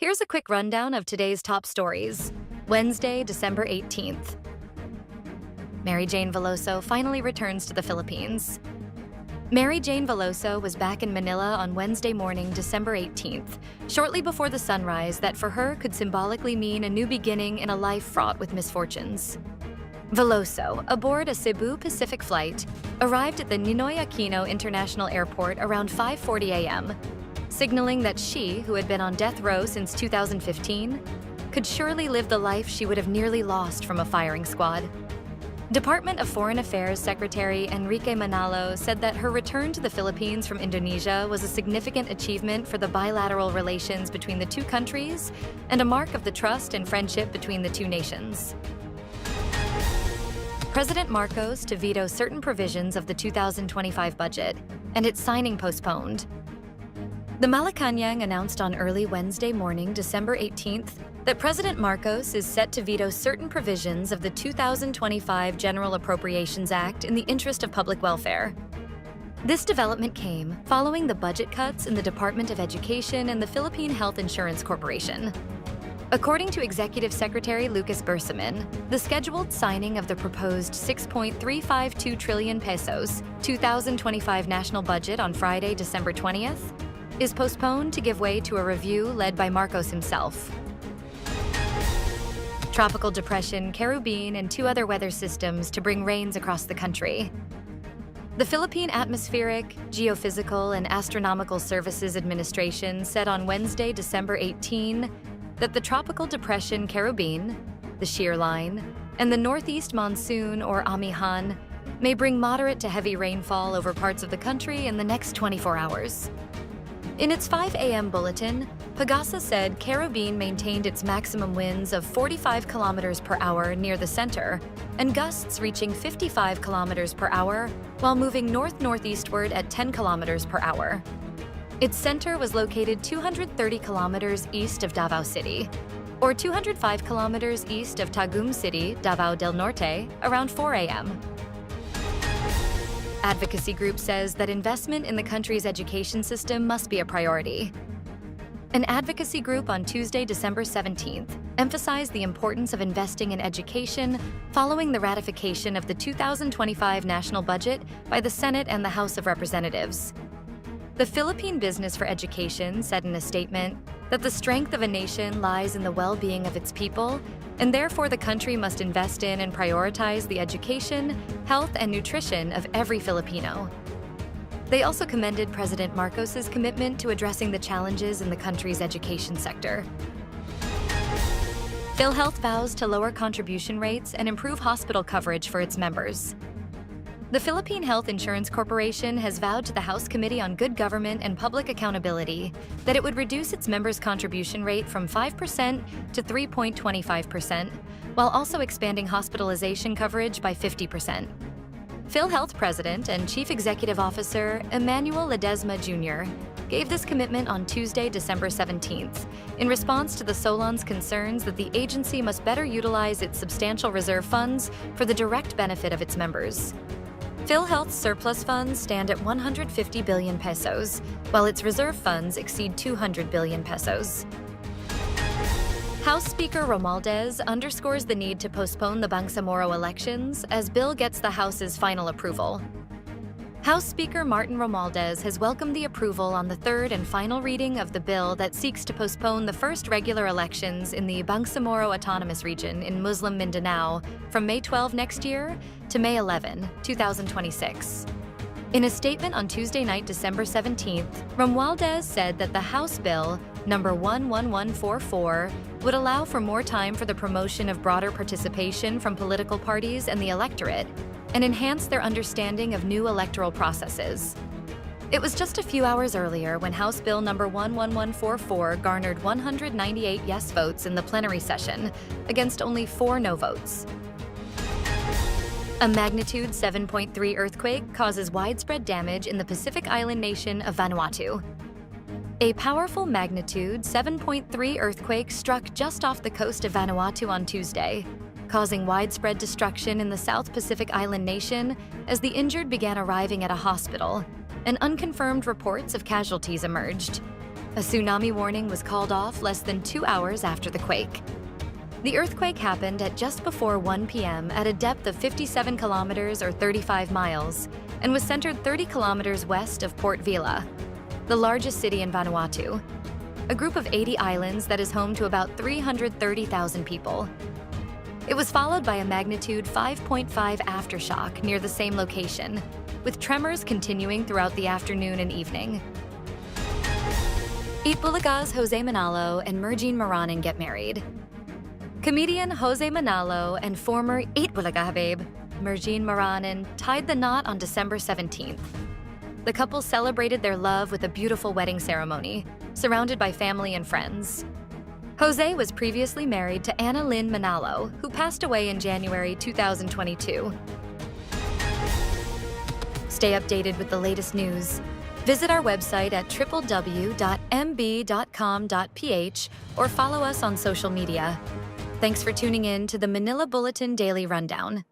Here's a quick rundown of today's top stories. Wednesday, December 18th. Jane Veloso finally returns to the Philippines. Jane Veloso was back in Manila on Wednesday morning, December 18th, shortly before the sunrise that for her could symbolically mean a new beginning in a life fraught with misfortunes. Veloso, aboard a Cebu Pacific flight, arrived at the Ninoy Aquino International Airport around 5:40 a.m., signaling that she, who had been on death row since 2015, could surely live the life she would have nearly lost from a firing squad. Department of Foreign Affairs Secretary Enrique Manalo said that her return to the Philippines from Indonesia was a significant achievement for the bilateral relations between the two countries and a mark of the trust and friendship between the two nations. President Marcos to veto certain provisions of the 2025 budget, and its signing postponed. The Malacanang announced on early Wednesday morning, December 18th, that President Marcos is set to veto certain provisions of the 2025 General Appropriations Act in the interest of public welfare. This development came following the budget cuts in the Department of Education and the Philippine Health Insurance Corporation. According to Executive Secretary Lucas Bersamin, the scheduled signing of the proposed 6.352 trillion pesos 2025 national budget on Friday, December 20th, is postponed to give way to a review led by Marcos himself. Tropical depression Querubin and two other weather systems to bring rains across the country. The Philippine Atmospheric, Geophysical, and Astronomical Services Administration said on Wednesday, December 18, that the tropical depression Querubin, the shear line, and the northeast monsoon or amihan may bring moderate to heavy rainfall over parts of the country in the next 24 hours. In its 5 a.m. bulletin, Pagasa said Querubin maintained its maximum winds of 45 kilometers per hour near the center and gusts reaching 55 kilometers per hour while moving north-northeastward at 10 kilometers per hour. Its center was located 230 kilometers east of Davao City, or 205 kilometers east of Tagum City, Davao del Norte, around 4 a.m. Advocacy group says that investment in the country's education system must be a priority. An advocacy group on Tuesday, December 17th, emphasized the importance of investing in education following the ratification of the 2025 national budget by the Senate and the House of Representatives. The Philippine Business for Education said in a statement that the strength of a nation lies in the well-being of its people, and therefore the country must invest in and prioritize the education, health, and nutrition of every Filipino. They also commended President Marcos's commitment to addressing the challenges in the country's education sector. PhilHealth vows to lower contribution rates and improve hospital coverage for its members. The Philippine Health Insurance Corporation has vowed to the House Committee on Good Government and Public Accountability that it would reduce its members' contribution rate from 5% to 3.25%, while also expanding hospitalization coverage by 50%. PhilHealth President and Chief Executive Officer Emmanuel Ledesma Jr. gave this commitment on Tuesday, December 17th, in response to the Solon's concerns that the agency must better utilize its substantial reserve funds for the direct benefit of its members. PhilHealth's surplus funds stand at 150 billion pesos, while its reserve funds exceed 200 billion pesos. House Speaker Romualdez underscores the need to postpone the Bangsamoro elections as bill gets the House's final approval. House Speaker Martin Romualdez has welcomed the approval on the third and final reading of the bill that seeks to postpone the first regular elections in the Bangsamoro Autonomous Region in Muslim Mindanao from May 12 next year to May 11, 2026. In a statement on Tuesday night, December 17th, Romualdez said that the House Bill number 11144 would allow for more time for the promotion of broader participation from political parties and the electorate, and enhance their understanding of new electoral processes. It was just a few hours earlier when House Bill number 11144 garnered 198 yes votes in the plenary session, against only 4 no votes. A magnitude 7.3 earthquake causes widespread damage in the Pacific island nation of Vanuatu. A powerful magnitude 7.3 earthquake struck just off the coast of Vanuatu on Tuesday, causing widespread destruction in the South Pacific island nation as the injured began arriving at a hospital, and unconfirmed reports of casualties emerged. A tsunami warning was called off less than 2 hours after the quake. The earthquake happened at just before 1 p.m. at a depth of 57 kilometers or 35 miles and was centered 30 kilometers west of Port Vila, the largest city in Vanuatu, a group of 80 islands that is home to about 330,000 people. It was followed by a magnitude 5.5 aftershock near the same location, with tremors continuing throughout the afternoon and evening. Bulaga's Jose Manalo and Mergene Maranan get married. Comedian Jose Manalo and former Bulaga babe, Mergene Maranan, tied the knot on December 17th. The couple celebrated their love with a beautiful wedding ceremony, surrounded by family and friends. Jose was previously married to Anna Lynn Manalo, who passed away in January 2022. Stay updated with the latest news. Visit our website at www.mb.com.ph or follow us on social media. Thanks for tuning in to the Manila Bulletin Daily Rundown.